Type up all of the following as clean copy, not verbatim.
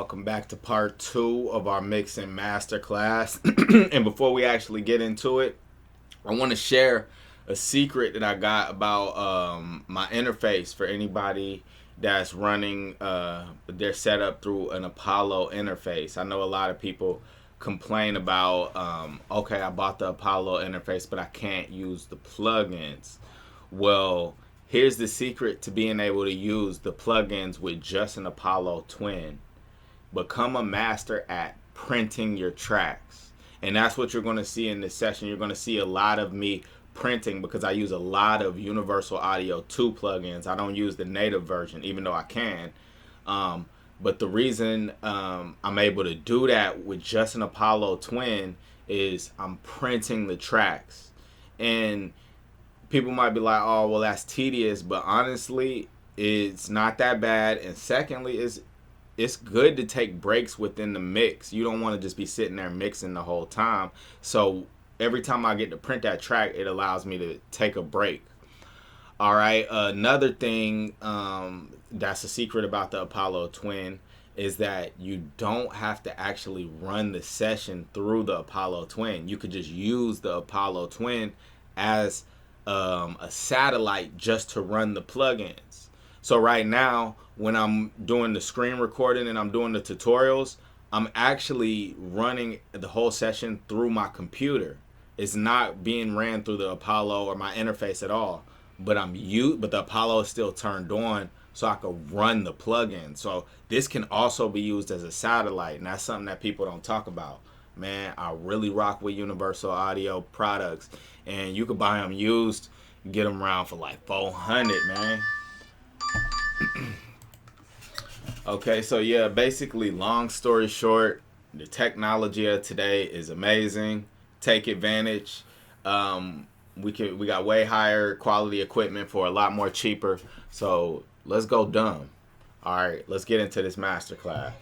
welcome back to part 2 of our mixing masterclass. And before we actually get into it, I want to share a secret that I got about my interface for anybody that's running their setup through an Apollo interface. I know a lot of people complain about, okay, I bought the Apollo interface, but I can't use the plugins. Well, here's the secret to being able to use the plugins with just an Apollo twin. Become a master at printing your tracks. And that's what you're going to see in this session. You're going to see a lot of me printing because I use a lot of Universal Audio 2 plugins. I don't use the native version, even though I can. But the reason I'm able to do that with just an Apollo twin is I'm printing the tracks. And people might be like, oh, well, that's tedious. But honestly, it's not that bad. And secondly, it's good to take breaks within the mix. You don't want to just be sitting there mixing the whole time. So every time I get to print that track, it allows me to take a break. All right. Another thing that's a secret about the Apollo twin is that you don't have to actually run the session through the Apollo twin. You could just use the Apollo twin as a satellite just to run the plugins. So right now, when I'm doing the screen recording and I'm doing the tutorials, I'm actually running the whole session through my computer. It's not being ran through the Apollo or my interface at all. But the Apollo is still turned on so I can run the plugin. So this can also be used as a satellite, and that's something that people don't talk about. Man, I really rock with Universal Audio products, and you could buy them used, get them around for like $400, man. Okay, so yeah, basically, long story short, the technology of today is amazing. Take advantage. We got way higher quality equipment for a lot more cheaper. So let's go dumb. All right, let's get into this masterclass.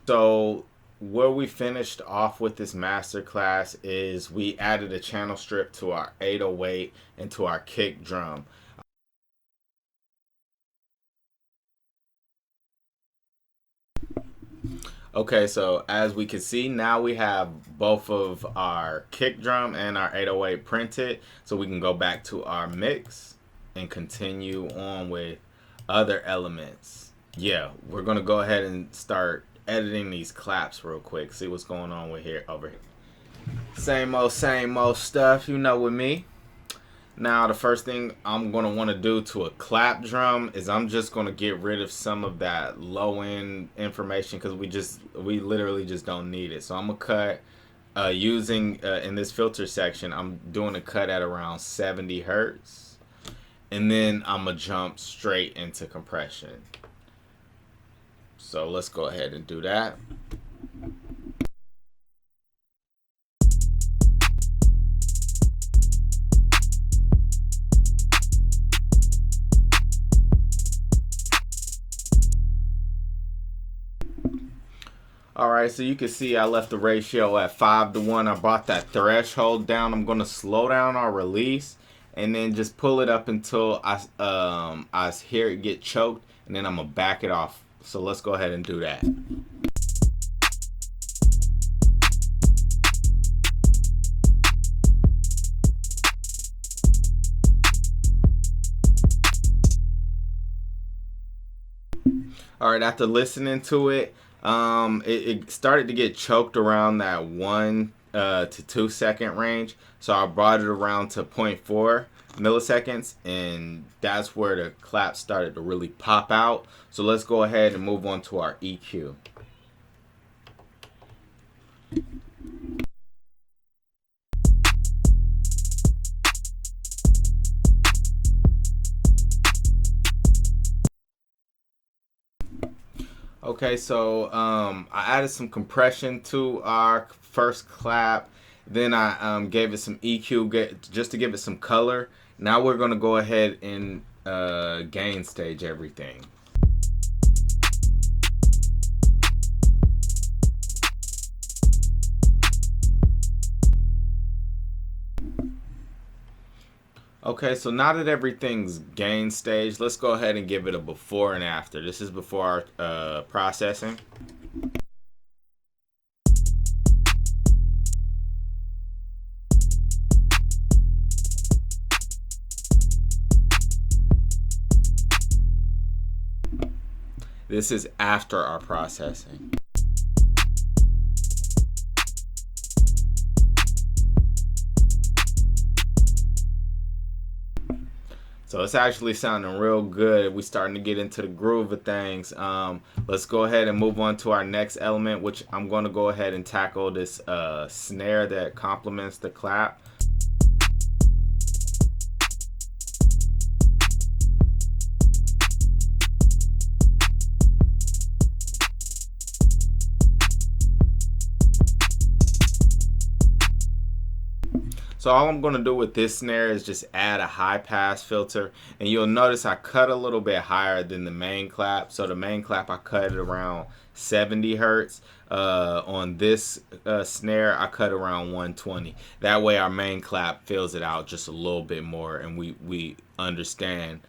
So where we finished off with this masterclass is we added a channel strip to our 808 and to our kick drum. Okay, so as we can see, now we have both of our kick drum and our 808 printed. So we can go back to our mix and continue on with other elements. Yeah, we're going to go ahead and start editing these claps real quick. See what's going on with over here. Same old stuff, you know, with me. Now, the first thing I'm going to want to do to a clap drum is I'm just going to get rid of some of that low-end information because we literally just don't need it. So I'm going to cut using, in this filter section, I'm doing a cut at around 70 hertz. And then I'm going to jump straight into compression. So let's go ahead and do that. Alright, so you can see I left the ratio at 5:1. I brought that threshold down. I'm going to slow down our release and then just pull it up until I hear it get choked, and then I'm going to back it off. So let's go ahead and do that. Alright, after listening to it, it started to get choked around that 1 to 2 second range. So I brought it around to 0.4 milliseconds, and that's where the clap started to really pop out. So let's go ahead and move on to our EQ. Okay, so I added some compression to our first clap. Then I gave it some EQ just to give it some color. Now we're going to go ahead and gain stage everything. Okay, so now that everything's gain stage, let's go ahead and give it a before and after. This is before our processing. This is after our processing. So it's actually sounding real good. We're starting to get into the groove of things. Let's go ahead and move on to our next element, which I'm going to go ahead and tackle this snare that complements the clap. So all I'm going to do with this snare is just add a high pass filter, and you'll notice I cut a little bit higher than the main clap. So the main clap, I cut it around 70 hertz. On this snare, I cut around 120. That way our main clap fills it out just a little bit more, and we understand.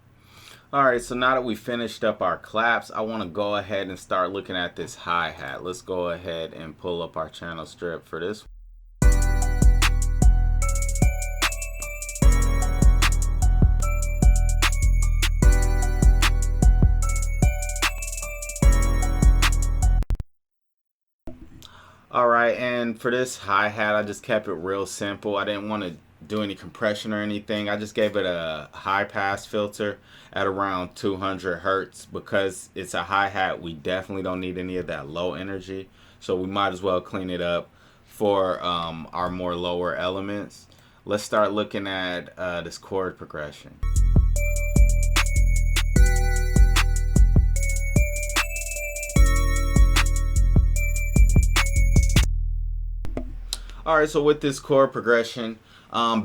Alright, so now that we finished up our claps, I want to go ahead and start looking at this hi-hat. Let's go ahead and pull up our channel strip for this. Alright, and for this hi-hat, I just kept it real simple. I didn't want to do any compression or anything. I just gave it a high pass filter at around 200 hertz. Because it's a hi-hat, we definitely don't need any of that low energy. So we might as well clean it up for our more lower elements. Let's start looking at this chord progression. Alright, so with this chord progression,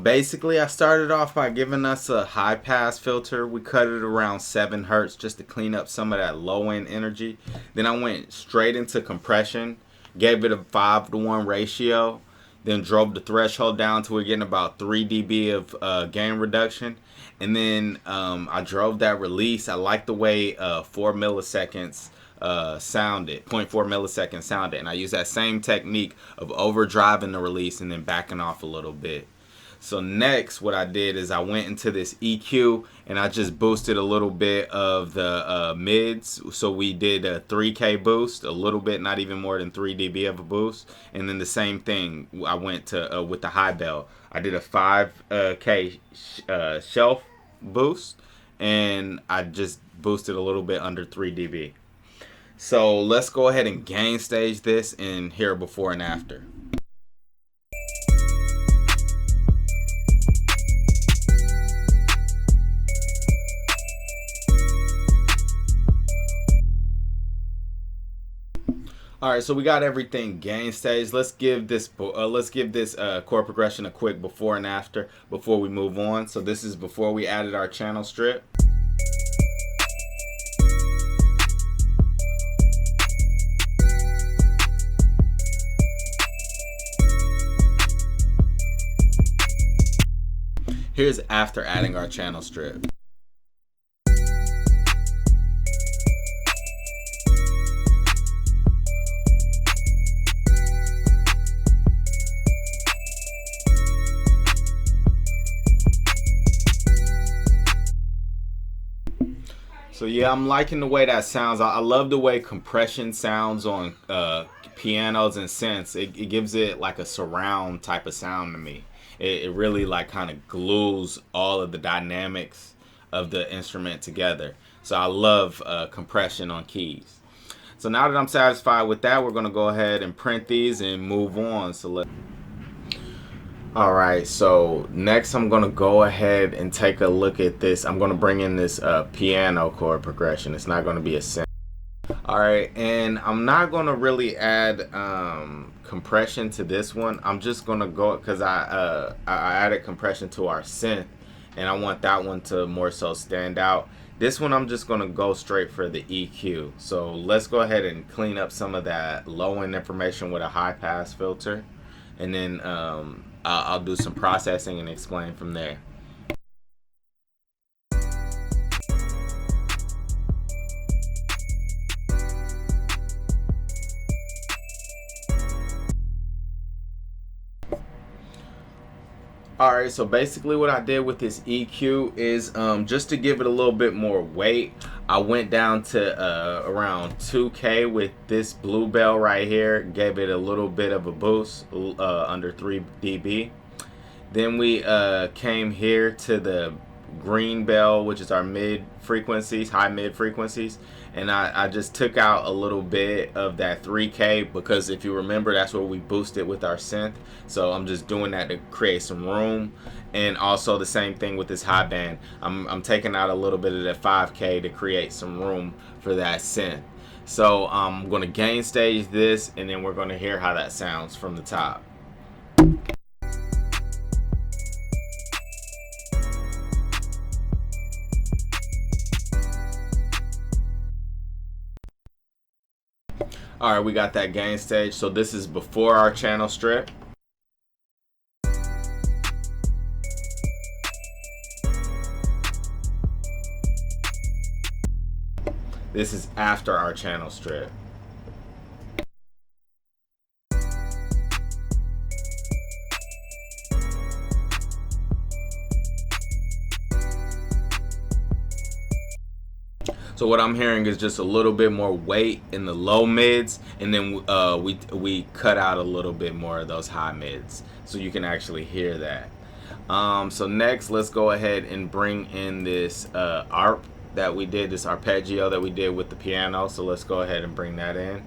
basically I started off by giving us a high pass filter. We cut it around 7 hertz just to clean up some of that low end energy. Then I went straight into compression, gave it a 5-to-1 ratio, then drove the threshold down to we're getting about 3 dB of gain reduction. And then I drove that release. I like the way 4 milliseconds sounded, 0.4 milliseconds sounded, and I use that same technique of overdriving the release and then backing off a little bit. So next what I did is I went into this EQ and I just boosted a little bit of the mids. So we did a 3K boost, a little bit, not even more than 3 dB of a boost. And then the same thing I went to with the high bell. I did a 5K shelf boost, and I just boosted a little bit under 3 dB. So let's go ahead and gain stage this and hear before and after. Alright, so we got everything gain stage. Let's give this chord progression a quick before and after before we move on. So this is before we added our channel strip. Here's after adding our channel strip. So yeah, I'm liking the way that sounds. I love the way compression sounds on pianos and synths. It gives it like a surround type of sound to me. It really like kind of glues all of the dynamics of the instrument together. So I love compression on keys. So now that I'm satisfied with that, we're gonna go ahead and print these and move on. So Alright, so next I'm gonna go ahead and take a look at this. I'm gonna bring in this piano chord progression. It's not gonna be a synth. Alright, and I'm not gonna really add compression to this one. I'm just gonna go because I added compression to our synth, and I want that one to more so stand out. This one I'm just gonna go straight for the EQ. So let's go ahead and clean up some of that low end information with a high pass filter, and then I'll do some processing and explain from there. Alright, so basically what I did with this EQ is just to give it a little bit more weight, I went down to around 2K with this bluebell right here, gave it a little bit of a boost, under 3 dB. Then we came here to the green bell, which is our mid frequencies, high mid frequencies, and I just took out a little bit of that 3K because if you remember, that's where we boosted with our synth. So I'm just doing that to create some room. And also the same thing with this high band. I'm taking out a little bit of that 5K to create some room for that synth. So I'm going to gain stage this, and then we're going to hear how that sounds from the top. Alright, we got that gain stage. So this is before our channel strip. This is after our channel strip. So what I'm hearing is just a little bit more weight in the low mids, and then we cut out a little bit more of those high mids, so you can actually hear that. So next, let's go ahead and bring in this ARP that we did, this arpeggio that we did with the piano. So let's go ahead and bring that in.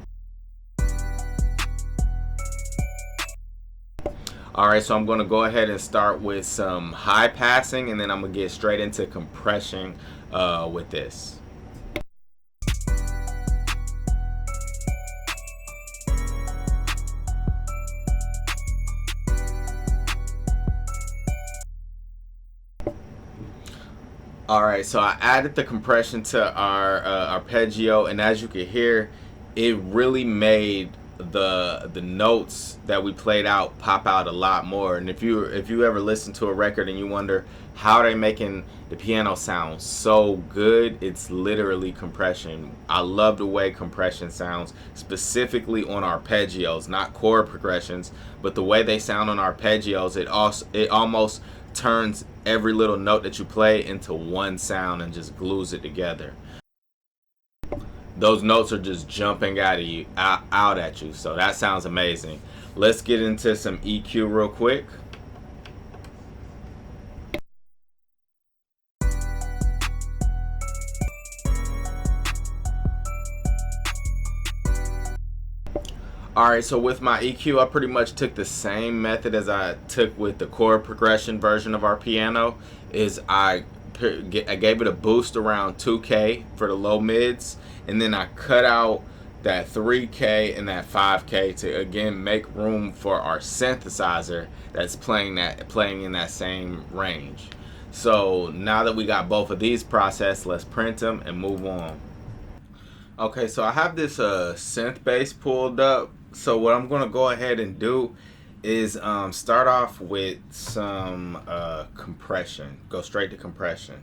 Alright, so I'm going to go ahead and start with some high passing, and then I'm going to get straight into compression with this. Alright, so I added the compression to our arpeggio, and as you can hear, it really made the notes that we played out pop out a lot more. And if you ever listen to a record and you wonder how they're making the piano sound so good, it's literally compression. I love the way compression sounds, specifically on arpeggios, not chord progressions, but the way they sound on arpeggios, it almost turns every little note that you play into one sound and just glues it together. Those notes are just jumping out at you, so that sounds amazing. Let's get into some EQ real quick. Alright, so with my EQ, I pretty much took the same method as I took with the chord progression version of our piano. I gave it a boost around 2K for the low mids, and then I cut out that 3K and that 5K to again make room for our synthesizer that's playing in that same range. So now that we got both of these processed, let's print them and move on. Okay, so I have this synth bass pulled up. So what I'm gonna go ahead and do is start off with some compression. Go straight to compression.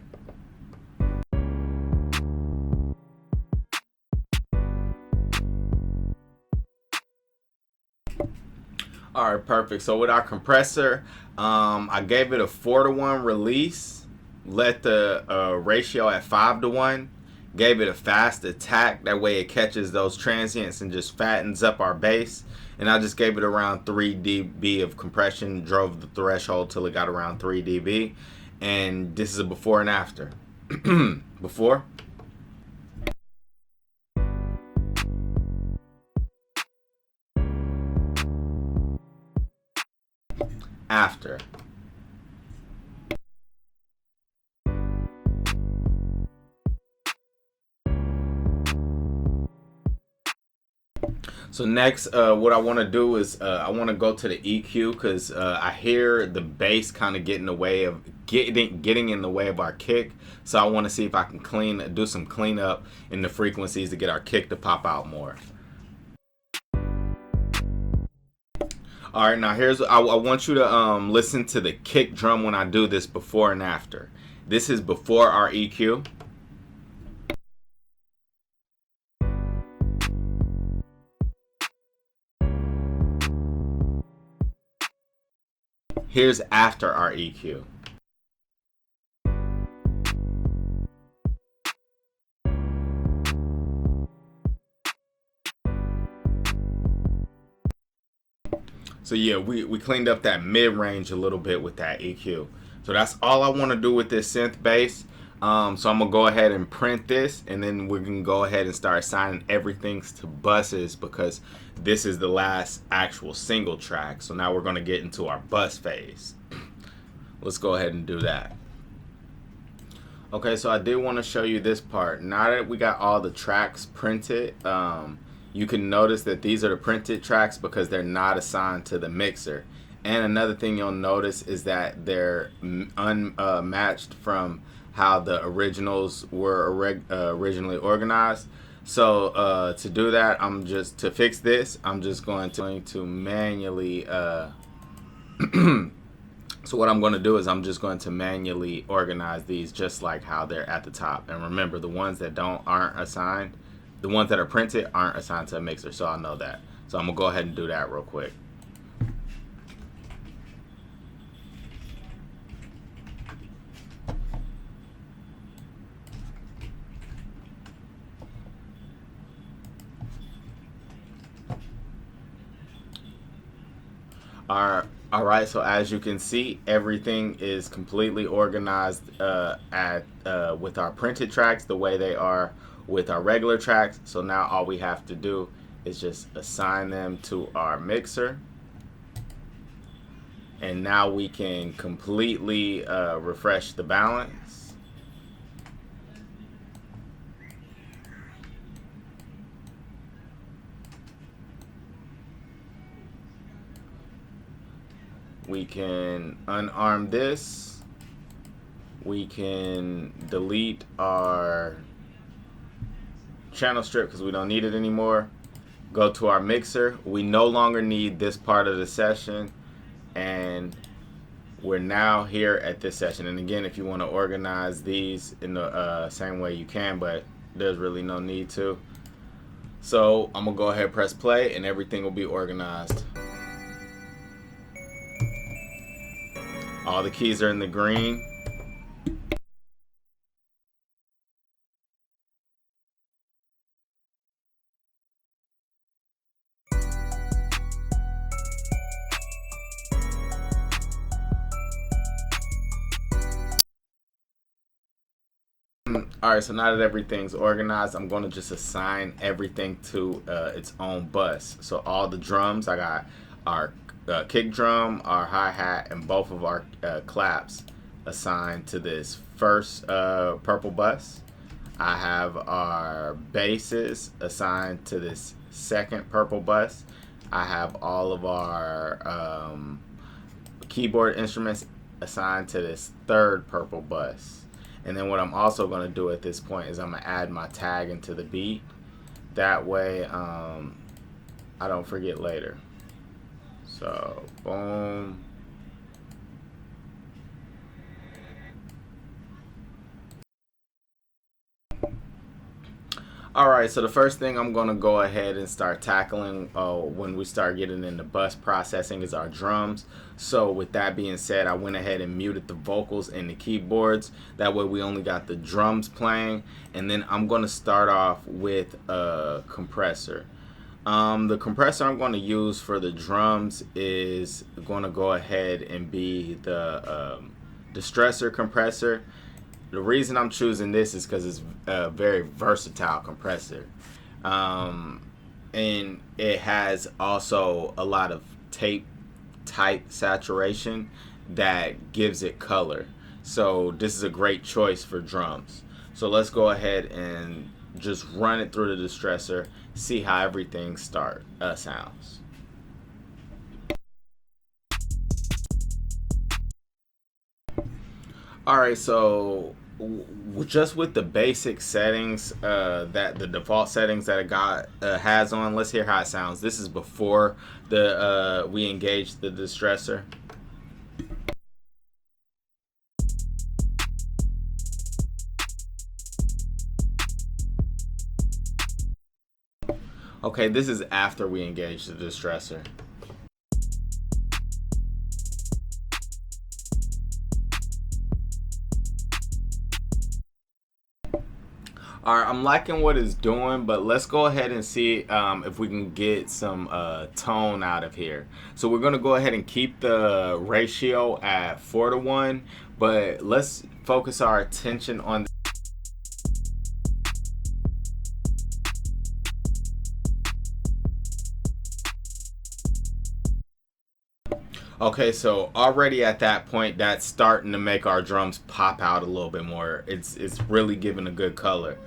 Alright, perfect. So with our compressor, I gave it a 4-to-1 release, let the ratio at 5-to-1, gave it a fast attack, that way it catches those transients and just fattens up our bass, and I just gave it around 3 dB of compression, drove the threshold till it got around 3 dB, and this is a before and after. Before. After. So next, what I want to do is I want to go to the EQ because I hear the bass kind of getting in the way of getting in the way of our kick. So I want to see if I can do some cleanup in the frequencies to get our kick to pop out more. All right, now I want you to listen to the kick drum when I do this before and after. This is before our EQ. Here's after our EQ. So yeah, we cleaned up that mid-range a little bit with that EQ. So that's all I want to do with this synth bass. So I'm going to go ahead and print this, and then we can go ahead and start assigning everything to buses, because this is the last actual single track. So now we're going to get into our bus phase. Let's go ahead and do that. Okay, so I did want to show you this part. Now that we got all the tracks printed, you can notice that these are the printed tracks because they're not assigned to the mixer. And another thing you'll notice is that they're unmatched from how the originals were originally organized. So to do that, to fix this, I'm just going to manually so what I'm going to do is I'm just going to manually organize these just like how they're at the top. And remember, the ones that aren't assigned, the ones that are printed aren't assigned to a mixer, so I'll know that. So I'm going to go ahead and do that real quick. Alright, so as you can see, everything is completely organized with our printed tracks the way they are with our regular tracks. So now all we have to do is just assign them to our mixer. And now we can completely refresh the balance. We can unarm this. We can delete our channel strip because we don't need it anymore. Go to our mixer. We no longer need this part of the session, and we're now here at this session. And again, if you want to organize these in the same way, you can, but there's really no need to. So I'm gonna go ahead and press play, and everything will be organized. All the keys are in the green. Alright, so now that everything's organized, I'm going to just assign everything to its own bus. So all the drums, I got our kick drum, our hi-hat, and both of our claps assigned to this first purple bus. I have our basses assigned to this second purple bus. I have all of our keyboard instruments assigned to this third purple bus. And then what I'm also going to do at this point is I'm going to add my tag into the beat. That way I don't forget later. So, boom. Alright, so the first thing I'm going to go ahead and start tackling when we start getting into bus processing is our drums. So with that being said, I went ahead and muted the vocals and the keyboards. That way we only got the drums playing. And then I'm going to start off with a compressor. The compressor I'm going to use for the drums is going to go ahead and be the distressor compressor. The reason I'm choosing this is because it's a very versatile compressor. And it has also a lot of tape type saturation that gives it color. So this is a great choice for drums. So let's go ahead and just run it through the distressor, see how everything sounds. Alright, so just with the basic settings, that the default settings that it got has on, let's hear how it sounds. This is before we engage the distressor. Okay, this is after we engage the distressor. All right, I'm liking what it's doing, but let's go ahead and see if we can get some tone out of here. So we're gonna go ahead and keep the ratio at 4-1, but let's focus our attention on. Okay, so already at that point, that's starting to make our drums pop out a little bit more. It's really giving a good color.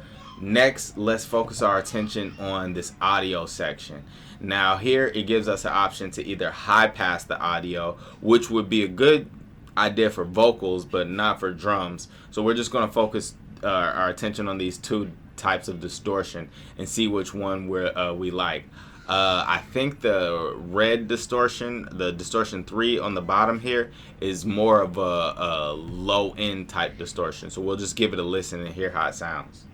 Next, let's focus our attention on this audio section. Now here, it gives us an option to either high pass the audio, which would be a good idea for vocals, but not for drums. So we're just going to focus our attention on these two types of distortion and see which one we like. I think the red distortion, the distortion 3 on the bottom here, is more of a low end type distortion. So we'll just give it a listen and hear how it sounds.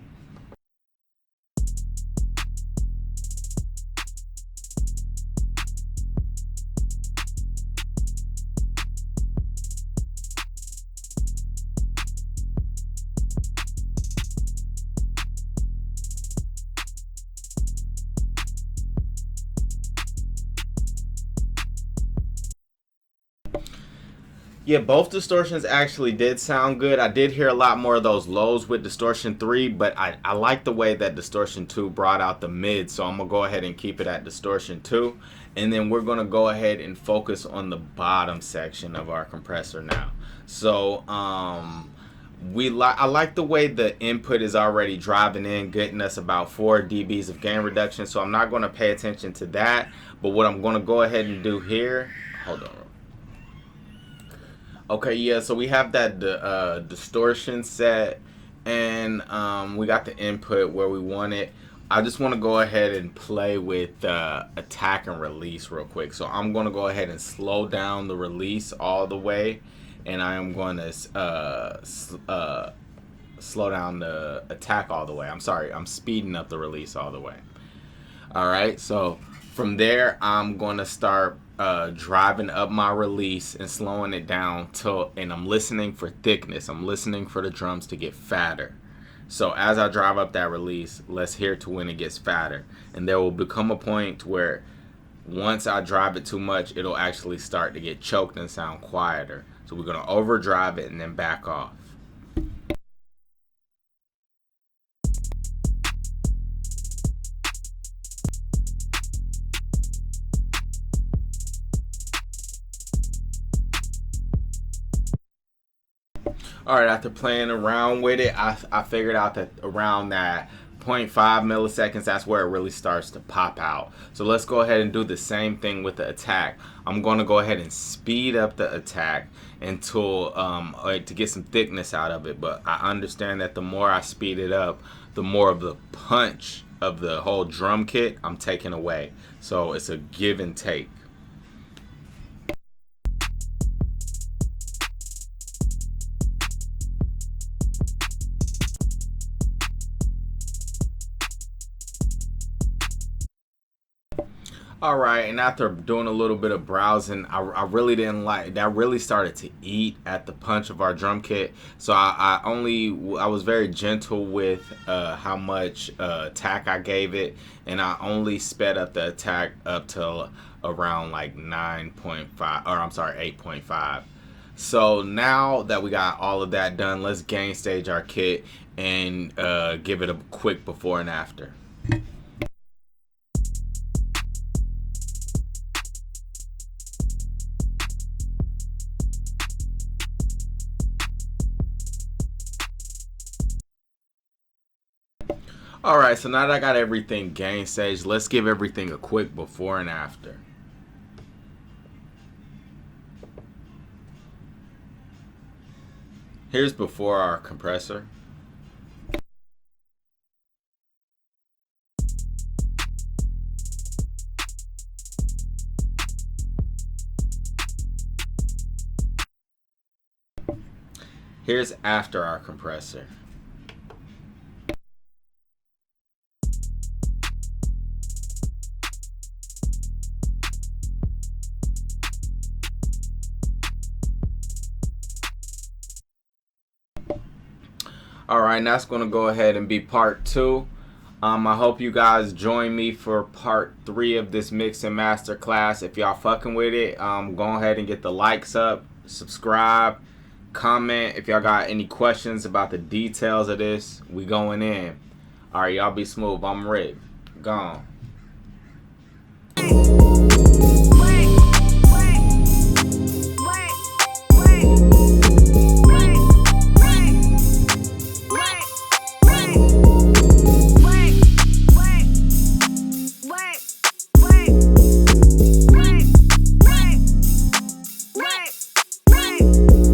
Yeah, both distortions actually did sound good. I did hear a lot more of those lows with distortion 3, but I like the way that distortion 2 brought out the mid, so I'm going to go ahead and keep it at distortion 2. And then we're going to go ahead and focus on the bottom section of our compressor now. So I like the way the input is already driving in, getting us about 4 dBs of gain reduction, so I'm not going to pay attention to that. But what I'm going to go ahead and do here, hold on. Okay, yeah, so we have that distortion set, and we got the input where we want it. I just want to go ahead and play with attack and release real quick. So I'm going to go ahead and slow down the release all the way, and I am going to slow down the attack all the way. I'm sorry, I'm speeding up the release all the way. All right, so from there, I'm going to start driving up my release and slowing it down and I'm listening for thickness. I'm listening for the drums to get fatter. So as I drive up that release, let's hear to when it gets fatter. And there will become a point where once I drive it too much, it'll actually start to get choked and sound quieter. So we're going to overdrive it and then back off. All right, after playing around with it, I figured out that around that 0.5 milliseconds, that's where it really starts to pop out. So let's go ahead and do the same thing with the attack. I'm going to go ahead and speed up the attack until to get some thickness out of it. But I understand that the more I speed it up, the more of the punch of the whole drum kit I'm taking away. So it's a give and take. All right, and after doing a little bit of browsing, I really didn't like that. Really started to eat at the punch of our drum kit. So I was very gentle with how much attack I gave it, and I only sped up the attack up to around like 9.5, or I'm sorry, 8.5. So now that we got all of that done, let's gain stage our kit and give it a quick before and after. Alright, so now that I got everything gain stage, let's give everything a quick before and after. Here's before our compressor. Here's after our compressor. Alright, that's going to go ahead and be part 2. I hope you guys join me for part 3 of this mixing masterclass. If y'all fucking with it, go ahead and get the likes up, subscribe, comment. If y'all got any questions about the details of this, we going in. Alright, y'all be smooth. I'm Rick. Gone.